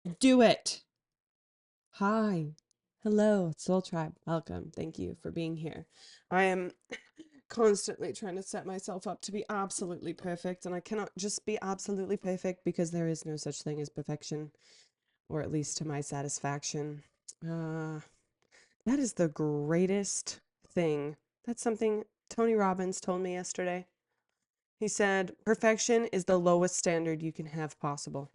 Do it. Hi. Hello, Soul Tribe. Welcome. Thank you for being here. I am constantly trying to set myself up to be absolutely perfect, and I cannot just be absolutely perfect because there is no such thing as perfection, or at least to my satisfaction. Uh, that is the greatest thing. That's something Tony Robbins told me yesterday. He said, perfection is the lowest standard you can have possible.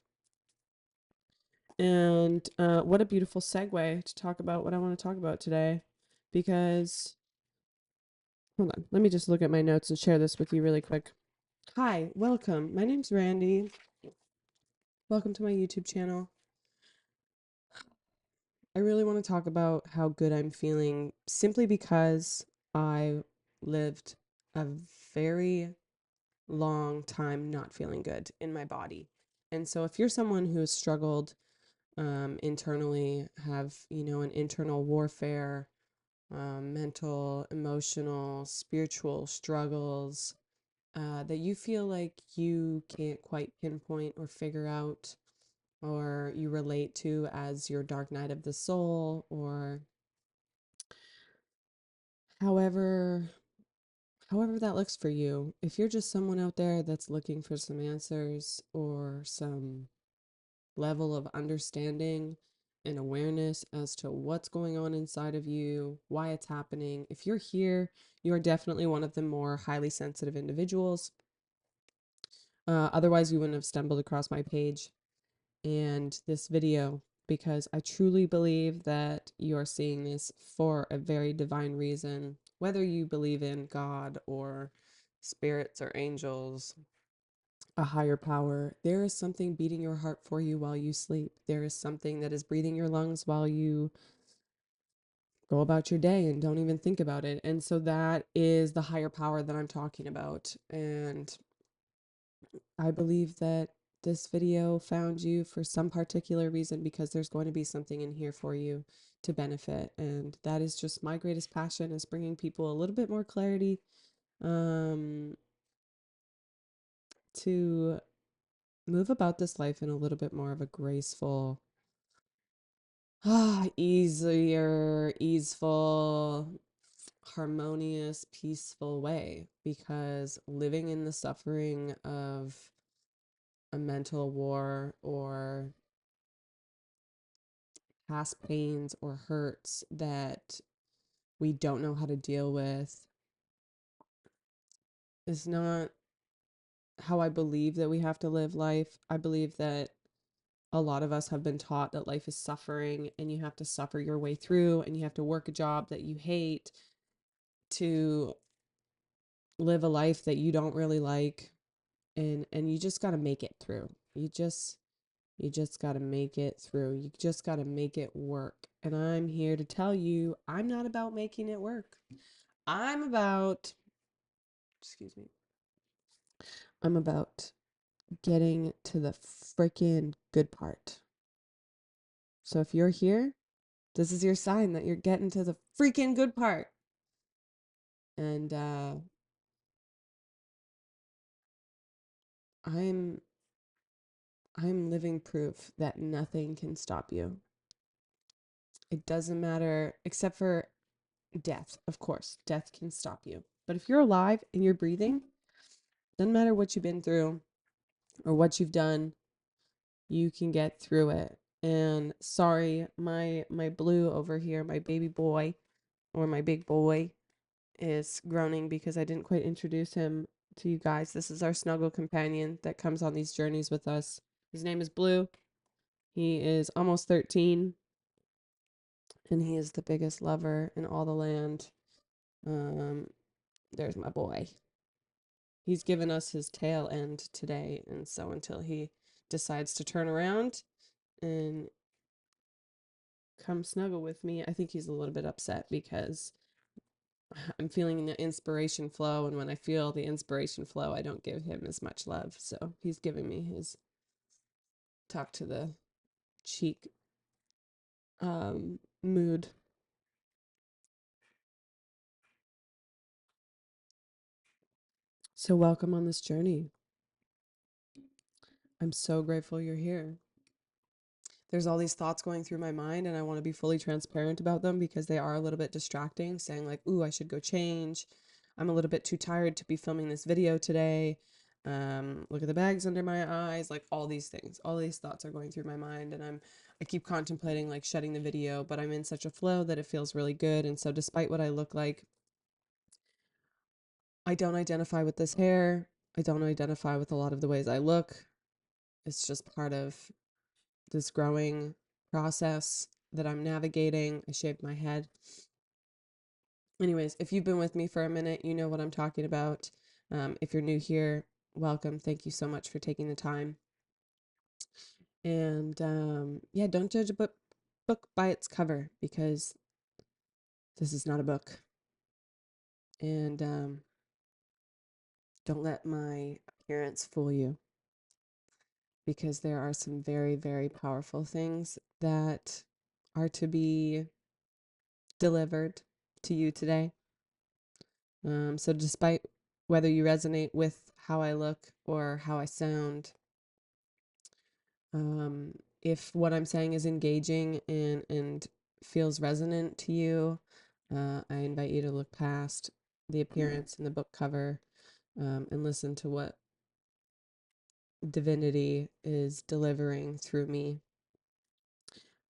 And what a beautiful segue to talk about what I want to talk about today. Because, hold on, let me just look at my notes and share this with you really quick. Hi, welcome. My name's Randy. Welcome to my YouTube channel. I really want to talk about how good I'm feeling simply because I lived a very long time not feeling good in my body. And so, if you're someone who has struggled internally, have, an internal warfare, mental, emotional, spiritual struggles that you feel like you can't quite pinpoint or figure out, or you relate to as your dark night of the soul, or however however that looks for you. If you're just someone out there that's looking for some answers or some level of understanding and awareness as to what's going on inside of you, why it's happening. If you're here, you are definitely one of the more highly sensitive individuals. Otherwise, you wouldn't have stumbled across my page and this video, because I truly believe that you are seeing this for a very divine reason. Whether you believe in God or spirits or angels, a higher power, there is something beating your heart for you while you sleep. There is something that is breathing your lungs while you go about your day and don't even think about it. And so that is the higher power that I'm talking about. And I believe that this video found you for some particular reason, because there's going to be something in here for you to benefit. And that is just my greatest passion, is bringing people a little bit more clarity, um, to move about this life in a little bit more of a graceful, easier, easeful, harmonious, peaceful way. Because living in the suffering of a mental war, or past pains or hurts that we don't know how to deal with, is not how I believe that we have to live life. I believe that a lot of us have been taught that life is suffering and you have to suffer your way through, and you have to work a job that you hate to live a life that you don't really like, and you just got to make it through. You just got to make it through. You just got to make it work. And I'm here to tell you, I'm not about making it work. I'm about, excuse me, I'm about getting to the freaking good part. So if you're here, this is your sign that you're getting to the freaking good part. And I'm I'm living proof that nothing can stop you. It doesn't matter, except for death. Of course, death can stop you. But if you're alive and you're breathing, doesn't matter what you've been through or what you've done, you can get through it. And sorry, my blue over here, my baby boy, or my big boy, is groaning because I didn't quite introduce him to you guys. This is our snuggle companion that comes on these journeys with us. His name is Blue. He is almost 13, and he is the biggest lover in all the land. Um, there's my boy. He's given us his tail end today, and so until he decides to turn around and come snuggle with me, I think he's a little bit upset because I'm feeling the inspiration flow, and when I feel the inspiration flow, I don't give him as much love. So he's giving me his talk to the cheek mood. So welcome on this journey. I'm so grateful you're here. there's all these thoughts going through my mind and I want to be fully transparent about them because they are a little bit distracting, saying like, ooh, I should go change. I'm a little bit too tired to be filming this video today. Look at the bags under my eyes, like all these things. All these thoughts are going through my mind and I keep contemplating like shutting the video, but I'm in such a flow that it feels really good. And so despite what I look like, I don't identify with this hair. I don't identify with a lot of the ways I look. It's just part of this growing process that I'm navigating. I shaved my head. Anyways, if you've been with me for a minute, you know what I'm talking about. If you're new here, welcome. Thank you so much for taking the time. And yeah, don't judge a book by its cover because this is not a book. And don't let my appearance fool you because there are some very, very powerful things that are to be delivered to you today. So despite whether you resonate with how I look or how I sound, if what I'm saying is engaging and feels resonant to you, I invite you to look past the appearance and the book cover, and listen to what divinity is delivering through me.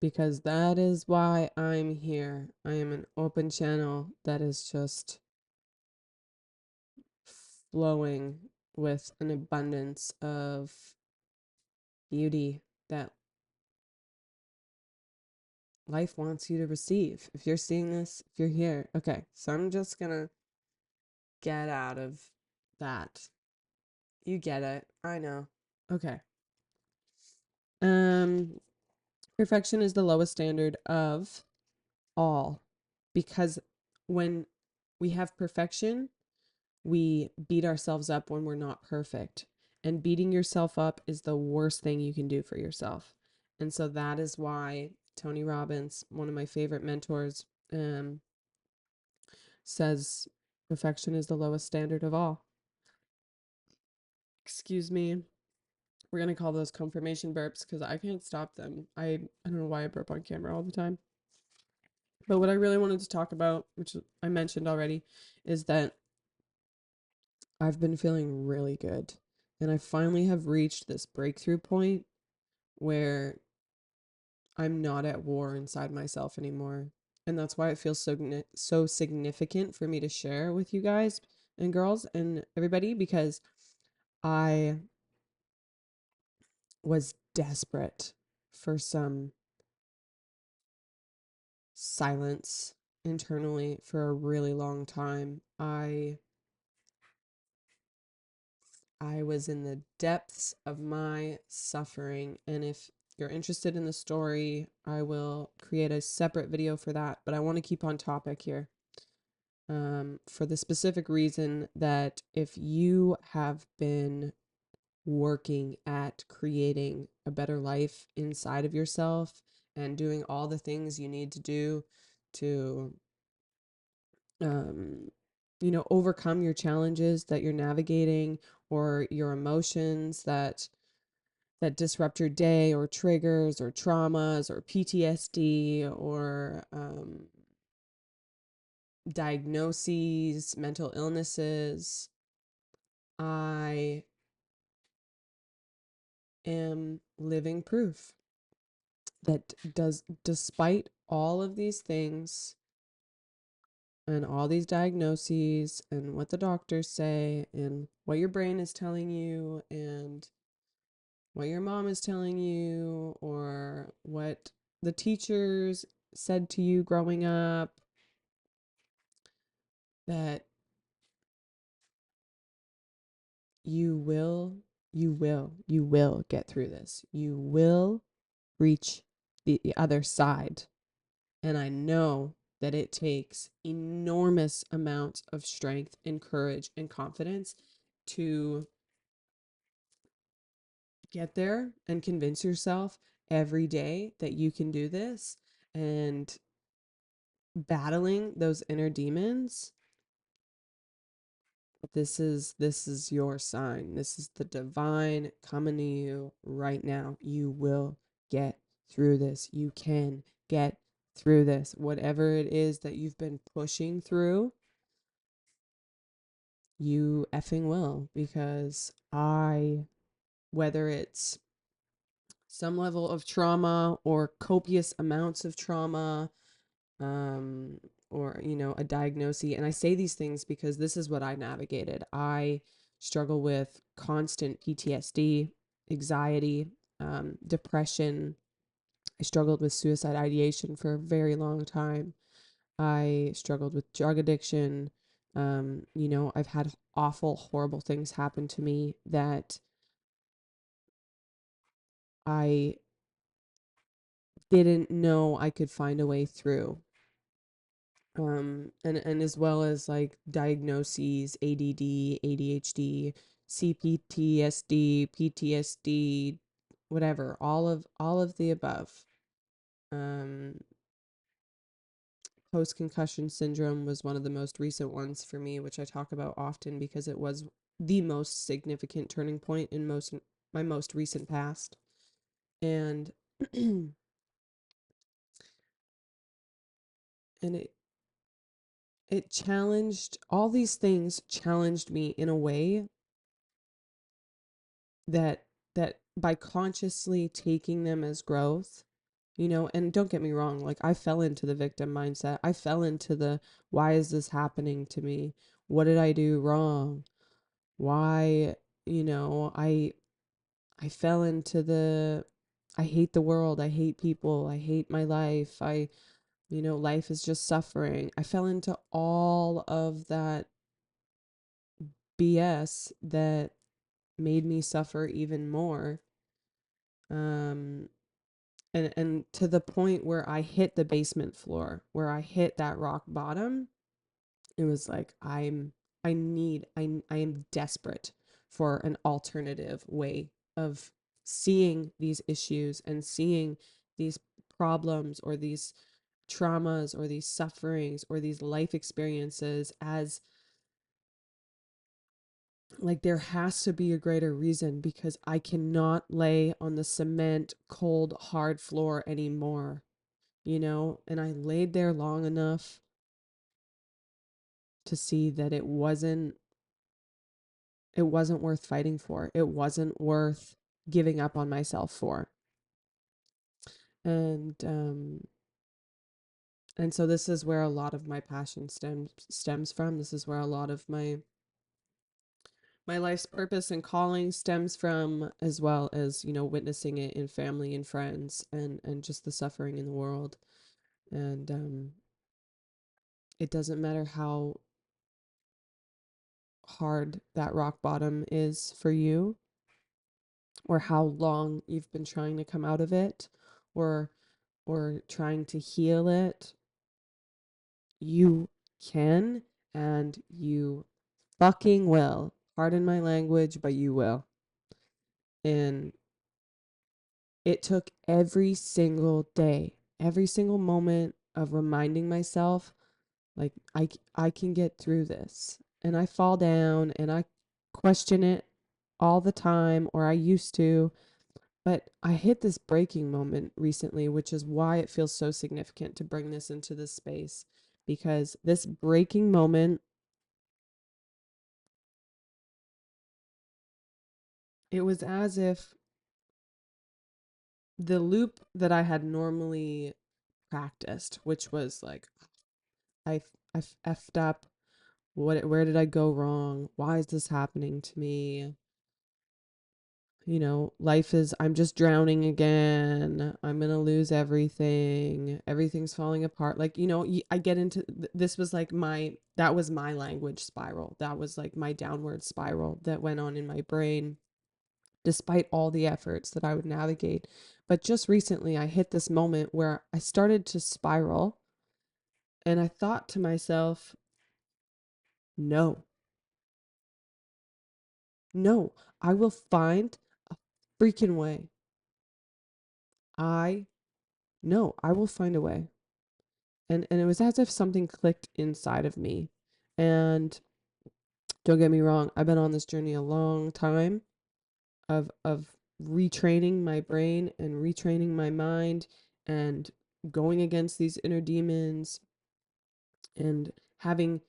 Because that is why I'm here. I am an open channel that is just flowing with an abundance of beauty that life wants you to receive. If you're seeing this, if you're here, okay, so I'm just gonna get out of that. You get it. I know. Okay. Um, Perfection is the lowest standard of all because when we have perfection, we beat ourselves up when we're not perfect. And beating yourself up is the worst thing you can do for yourself. And so that is why Tony Robbins, one of my favorite mentors, says perfection is the lowest standard of all. Excuse me. We're going to call those confirmation burps because I can't stop them. I don't know why I burp on camera all the time. But what I really wanted to talk about, which I mentioned already, is that I've been feeling really good. And I finally have reached this breakthrough point where I'm not at war inside myself anymore. And that's why it feels so significant for me to share with you guys and girls and everybody because I was desperate for some silence internally for a really long time. I was in the depths of my suffering, and if you're interested in the story, I will create a separate video for that, but I want to keep on topic here. For the specific reason that if you have been working at creating a better life inside of yourself and doing all the things you need to do to overcome your challenges that you're navigating or your emotions that disrupt your day or triggers or traumas or PTSD or diagnoses, mental illnesses. I am living proof that despite all of these things and all these diagnoses and what the doctors say and what your brain is telling you and what your mom is telling you or what the teachers said to you growing up, that you will get through this. You will reach the other side. And I know that it takes enormous amounts of strength and courage and confidence to get there and convince yourself every day that you can do this. And battling those inner demons, this is your sign. This is the divine coming to you right now. You will get through this. You can get through this. Whatever it is that you've been pushing through, you effing will. Because whether it's some level of trauma or copious amounts of trauma, um, or, a diagnosis. And I say these things because this is what I navigated. I struggle with constant PTSD, anxiety, depression. I struggled with suicide ideation for a very long time. I struggled with drug addiction. I've had awful, horrible things happen to me that I didn't know I could find a way through. And as well as like diagnoses, ADD, ADHD, CPTSD, PTSD, whatever, all of the above. Um, Post concussion syndrome was one of the most recent ones for me, which I talk about often because it was the most significant turning point in my most recent past. And and it challenged all these things challenged me in a way that by consciously taking them as growth, and don't get me wrong, like I fell into the victim mindset. I fell into the why is this happening to me? What did I do wrong? Why, I fell into the I hate the world, I hate people, I hate my life. Life is just suffering. I fell into all of that BS that made me suffer even more. Um and to the point where I hit the basement floor, where I hit that rock bottom. It was like I am desperate for an alternative way of seeing these issues and seeing these problems or these traumas or these sufferings or these life experiences as like there has to be a greater reason, because I cannot lay on the cement, cold, hard floor anymore, and I laid there long enough to see that it wasn't worth fighting for. It wasn't worth giving up on myself for. And so this is where a lot of my passion stems from. This is where a lot of my life's purpose and calling stems from, as well as, witnessing it in family and friends, and just the suffering in the world. And it doesn't matter how hard that rock bottom is for you, or how long you've been trying to come out of it, or trying to heal it. You can, and you fucking will. Pardon my language, but you will. And it took every single day, every single moment of reminding myself, like, I can get through this. And I fall down and I question it all the time, or I used to. But I hit this breaking moment recently, which is why it feels so significant to bring this into this space. Because this breaking moment, it was as if the loop that I had normally practiced, which was like, I, I effed up. Where did I go wrong? Why is this happening to me? Life is, I'm just drowning again. I'm going to lose everything. Everything's falling apart. Like, I get into this was like that was my language spiral. That was like my downward spiral that went on in my brain, despite all the efforts that I would navigate. But just recently, I hit this moment where I started to spiral, and I thought to myself, no, no, I will find a freaking way. I No, I will find a way. And it was as if something clicked inside of me. And don't get me wrong, I've been on this journey a long time of retraining my brain and retraining my mind and going against these inner demons and having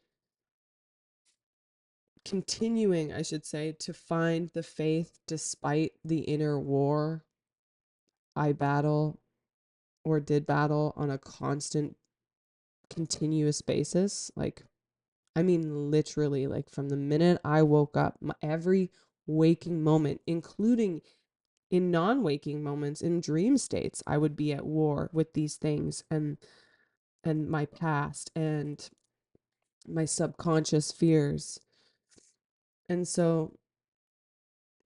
continuing, I should say, to find the faith despite the inner war I battle or did battle on a constant, continuous basis. Like, I mean, literally, like from the minute I woke up, every waking moment, including in non-waking moments, in dream states, I would be at war with these things and my past and my subconscious fears. And so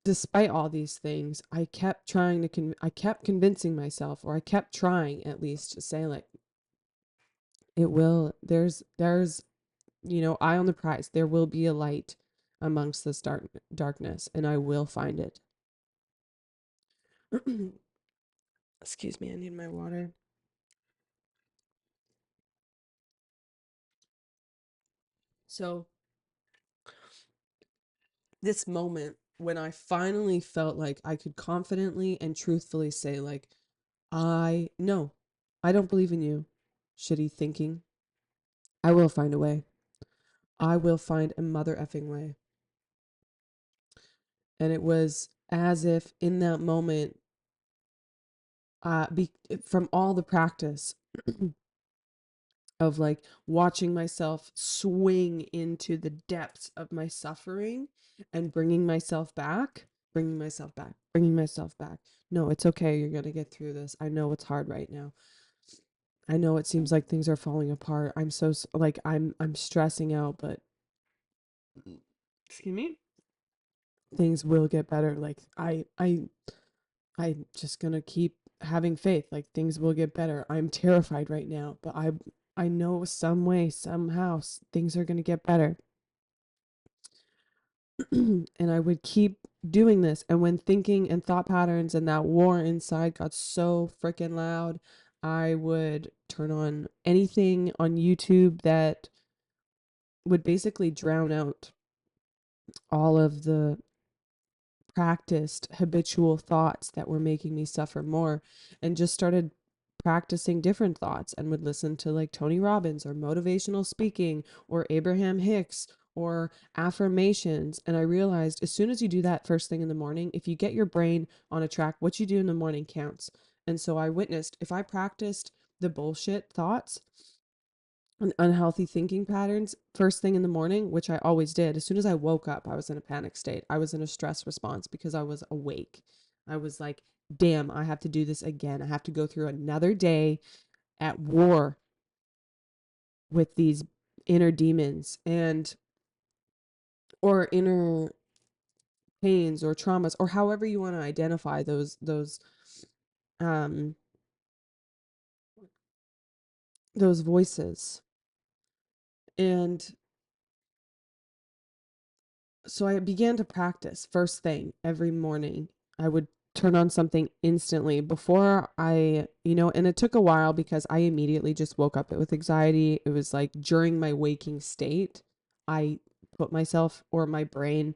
despite all these things, I kept trying to I kept convincing myself, or I kept trying at least to say like, it will, there's, eye on the prize. There will be a light amongst this darkness, and I will find it. Excuse me, I need my water. So this moment when I finally felt like I could confidently and truthfully say like, I no, I don't believe in you, shitty thinking. I will find a way. I will find a mother effing way. And it was as if in that moment, from all the practice of like watching myself swing into the depths of my suffering and bringing myself back, bringing myself back. No, it's okay. You're going to get through this. I know it's hard right now. I know it seems like things are falling apart. I'm so like I'm stressing out, but excuse me, things will get better. Like I'm just going to keep having faith. Like things will get better. I'm terrified right now, but I know some way, somehow things are going to get better. And I would keep doing this. And when thinking and thought patterns and that war inside got so freaking loud, I would turn on anything on YouTube that would basically drown out all of the practiced habitual thoughts that were making me suffer more, and just started practicing different thoughts and would listen to like Tony Robbins or motivational speaking or Abraham Hicks or affirmations. And I realized as soon as you do that first thing in the morning, if you get your brain on a track, what you do in the morning counts. And so I witnessed if I practiced the bullshit thoughts and unhealthy thinking patterns first thing in the morning, which I always did. As soon as I woke up, I was in a panic state. I was in a stress response because I was awake. I was like, damn, I have to do this again. I have to go through another day at war with these inner demons and or inner pains or traumas or however you want to identify um those voices. And so I began to practice first thing every morning. I would turn on something instantly before and it took a while because I immediately just woke up with anxiety. It was like during my waking state, I put myself or my brain,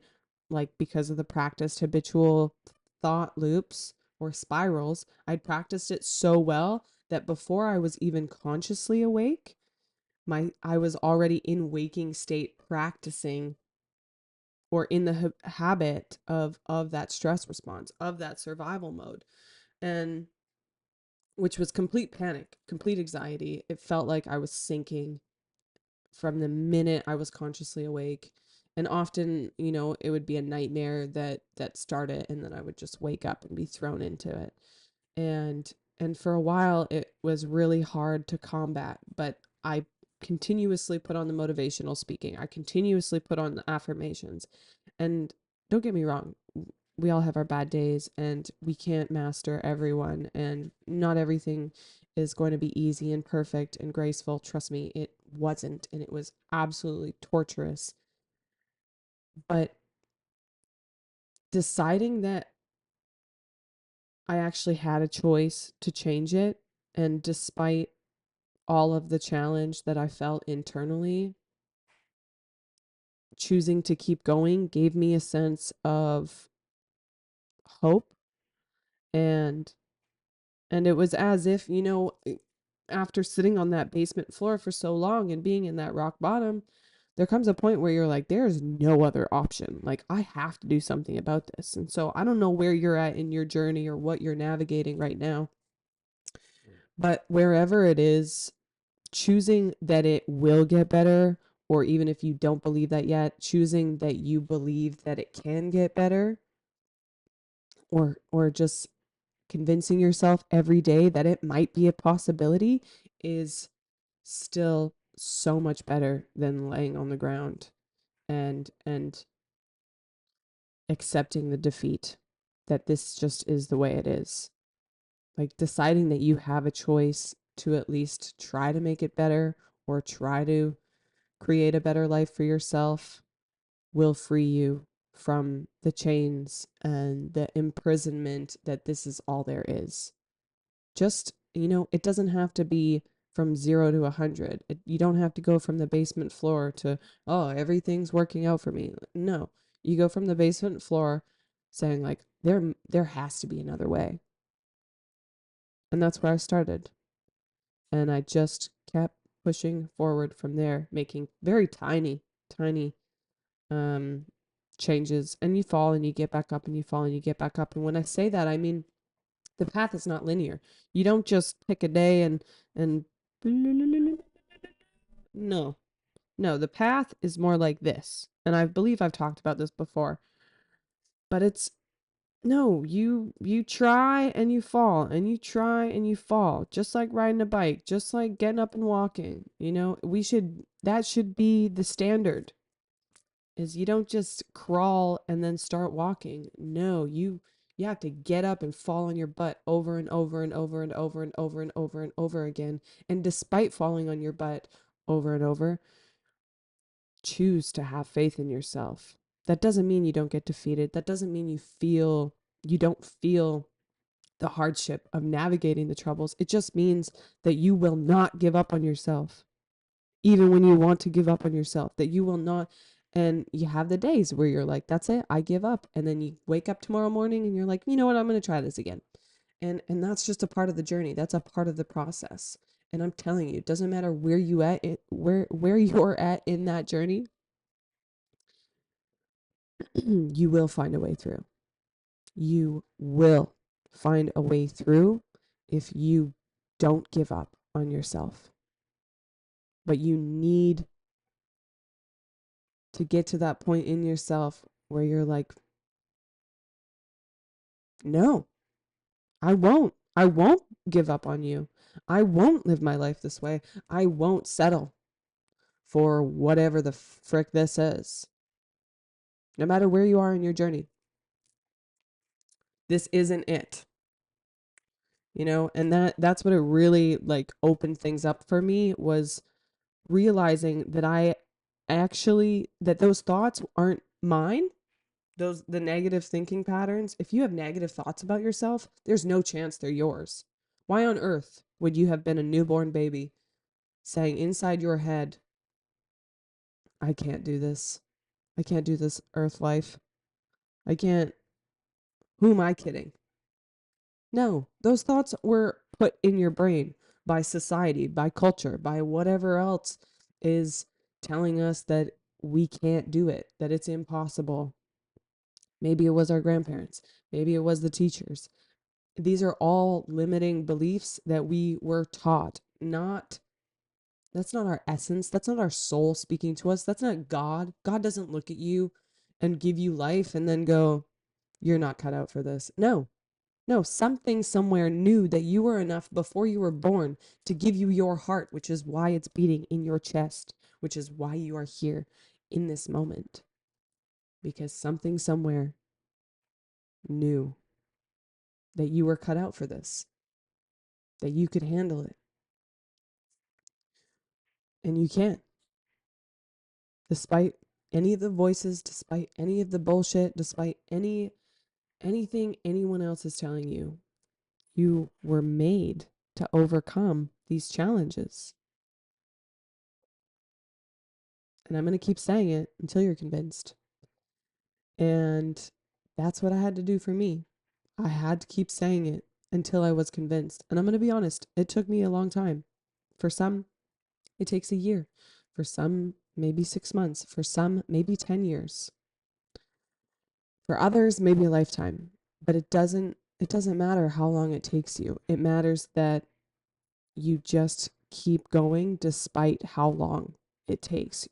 like because of the practiced habitual thought loops or spirals, I'd practiced it so well that before I was even consciously awake, I was already in waking state practicing or in the habit of that stress response, of that survival mode, and which was complete panic, complete anxiety. It felt like I was sinking from the minute I was consciously awake. And often, it would be a nightmare that started, and then I would just wake up and be thrown into it. And for a while it was really hard to combat, but I continuously put on the motivational speaking. I continuously put on the affirmations. And don't get me wrong, we all have our bad days and we can't master everyone, and not everything is going to be easy and perfect and graceful. Trust me, it wasn't, and it was absolutely torturous. But deciding that I actually had a choice to change it, and despite all of the challenge that I felt internally, choosing to keep going gave me a sense of hope And it was as if, after sitting on that basement floor for so long and being in that rock bottom, there comes a point where you're like, there's no other option. Like, I have to do something about this. And so I don't know where you're at in your journey or what you're navigating right now, but wherever it is, choosing that it will get better, or even if you don't believe that yet, choosing that you believe that it can get better, or just convincing yourself every day that it might be a possibility, is still so much better than laying on the ground and accepting the defeat that this just is the way it is. Like, deciding that you have a choice to at least try to make it better or try to create a better life for yourself will free you from the chains and the imprisonment that this is all there is. Just, it doesn't have to be from 0 to 100. You don't have to go from the basement floor to, oh, everything's working out for me. No, you go from the basement floor saying, like, there has to be another way. And that's where I started. And I just kept pushing forward from there, making very tiny, tiny um, changes. And you fall and you get back up, and you fall and you get back up. And when I say that, I mean, the path is not linear. You don't just pick a day and no. No, the path is more like this. And I believe I've talked about this before. But it's no, you try and you fall, and you try and you fall, just like riding a bike, just like getting up and walking. That should be the standard. Is you don't just crawl and then start walking. No, you have to get up and fall on your butt over and over and over and over and over and over and over again. And despite falling on your butt over and over, choose to have faith in yourself. That doesn't mean you don't get defeated. That doesn't mean you don't feel the hardship of navigating the troubles. It just means that you will not give up on yourself, even when you want to give up on yourself, that you will not. And you have the days where you're like, that's it, I give up. And then you wake up tomorrow morning and you're like, you know what, I'm going to try this again. And that's just a part of the journey. That's a part of the process. And I'm telling you, it doesn't matter where where you're at in that journey, you will find a way through. You will find a way through if you don't give up on yourself. But you need to get to that point in yourself where you're like, no, I won't. I won't give up on you. I won't live my life this way. I won't settle for whatever the frick this is. No matter where you are in your journey, this isn't it. And that's what it really, like, opened things up for me, was realizing that that those thoughts aren't mine. The negative thinking patterns, if you have negative thoughts about yourself, there's no chance they're yours. Why on earth would you have been a newborn baby saying inside your head, I can't do this. I can't do this earth life. I can't. Who am I kidding? No, those thoughts were put in your brain by society, by culture, by whatever else is telling us that we can't do it, that it's impossible. Maybe it was our grandparents. Maybe it was the teachers. These are all limiting beliefs that we were taught. That's not our essence. That's not our soul speaking to us. That's not God. God doesn't look at you and give you life and then go, you're not cut out for this. No, no, something somewhere knew that you were enough before you were born to give you your heart, which is why it's beating in your chest, which is why you are here in this moment. Because something somewhere knew that you were cut out for this, that you could handle it. And you can't. Despite any of the voices, despite any of the bullshit, despite anything anyone else is telling you, you were made to overcome these challenges. And I'm going to keep saying it until you're convinced. And that's what I had to do for me. I had to keep saying it until I was convinced. And I'm going to be honest, it took me a long time. For some, it takes a year. For some, maybe 6 months. For some, maybe 10 years. For others, maybe a lifetime. But it doesn't matter how long it takes you. It matters that you just keep going despite how long it takes.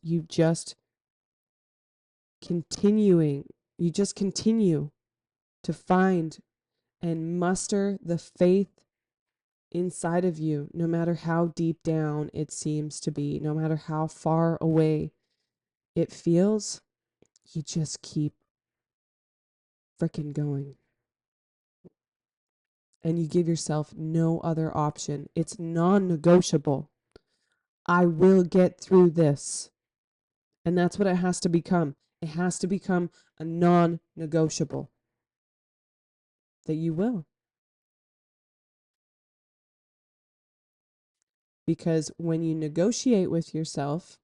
Continuing, you just continue to find and muster the faith inside of you, no matter how deep down it seems to be, no matter how far away it feels, you just keep frickin' going. And you give yourself no other option. It's non negotiable. I will get through this. And that's what it has to become. It has to become a non negotiable that you will. Because when you negotiate with yourself,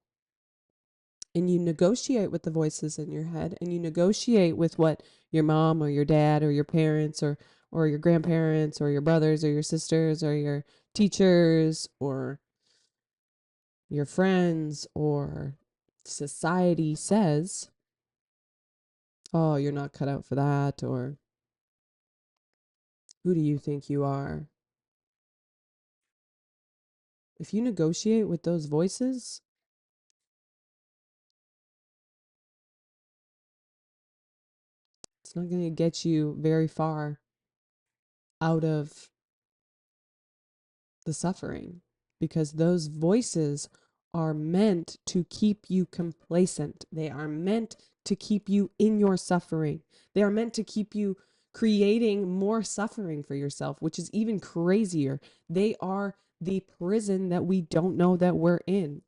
and you negotiate with the voices in your head, and you negotiate with what your mom or your dad or your parents or your grandparents or your brothers or your sisters or your teachers or your friends or society says, oh, you're not cut out for that, or who do you think you are? If you negotiate with those voices, it's not going to get you very far out of the suffering, because those voices are meant to keep you complacent. They are meant to keep you in your suffering. They are meant to keep you creating more suffering for yourself, which is even crazier. They are the prison that we don't know that we're in.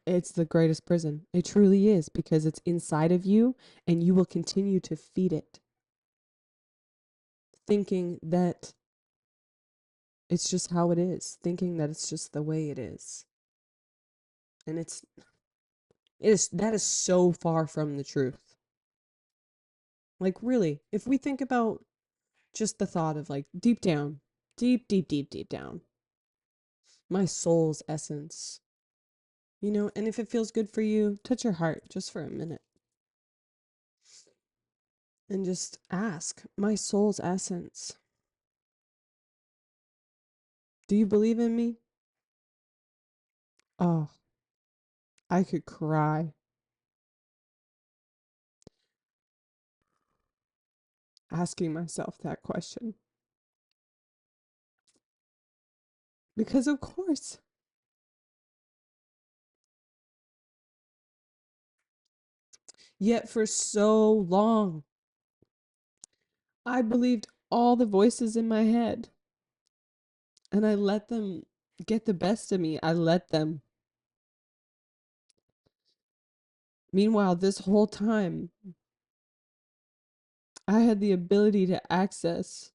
It's the greatest prison. It truly is, because it's inside of you and you will continue to feed it, thinking that it's just how it is, thinking that it's just the way it is. And that is so far from the truth. Like, really, if we think about just the thought of, like, deep down, deep, deep, deep, deep down, my soul's essence, and if it feels good for you, touch your heart just for a minute and just ask, my soul's essence, do you believe in me? Oh, I could cry asking myself that question. Because, of course, yet for so long, I believed all the voices in my head, and I let them get the best of me. I let them. Meanwhile, this whole time, I had the ability to access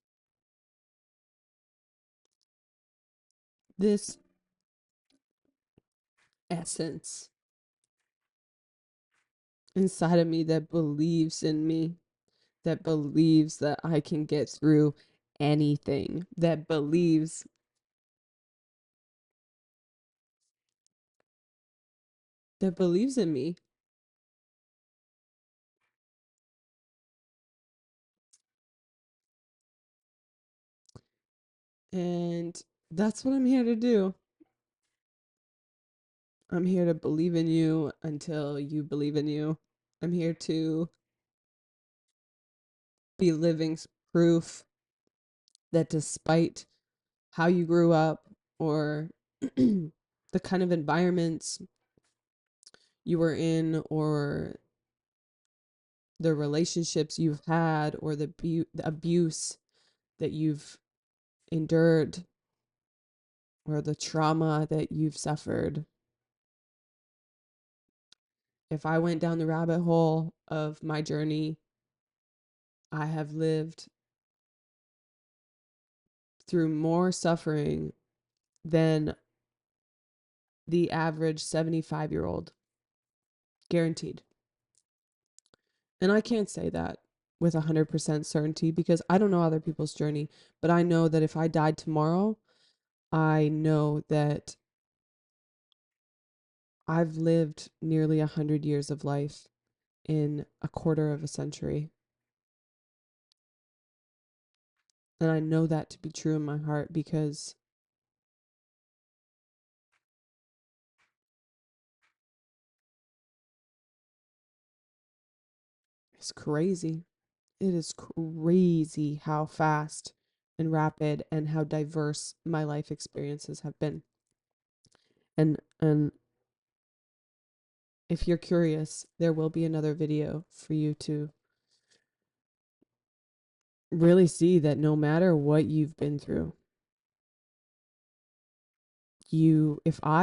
this essence inside of me that believes in me, that believes that I can get through anything, that believes in me. And that's what I'm here to do. I'm here to believe in you until you believe in you. I'm here to be living proof that despite how you grew up, or the kind of environments you were in, or the relationships you've had, or the abuse that you've endured, or the trauma that you've suffered. If I went down the rabbit hole of my journey, I have lived through more suffering than the average 75-year-old. Guaranteed. And I can't say that with 100% certainty because I don't know other people's journey, but I know that if I died tomorrow, I know that I've lived nearly 100 years of life in a quarter of a century. And I know that to be true in my heart because it's crazy. It is crazy how fast and rapid and how diverse my life experiences have been. And if you're curious, there will be another video for you to really see that no matter what you've been through, if I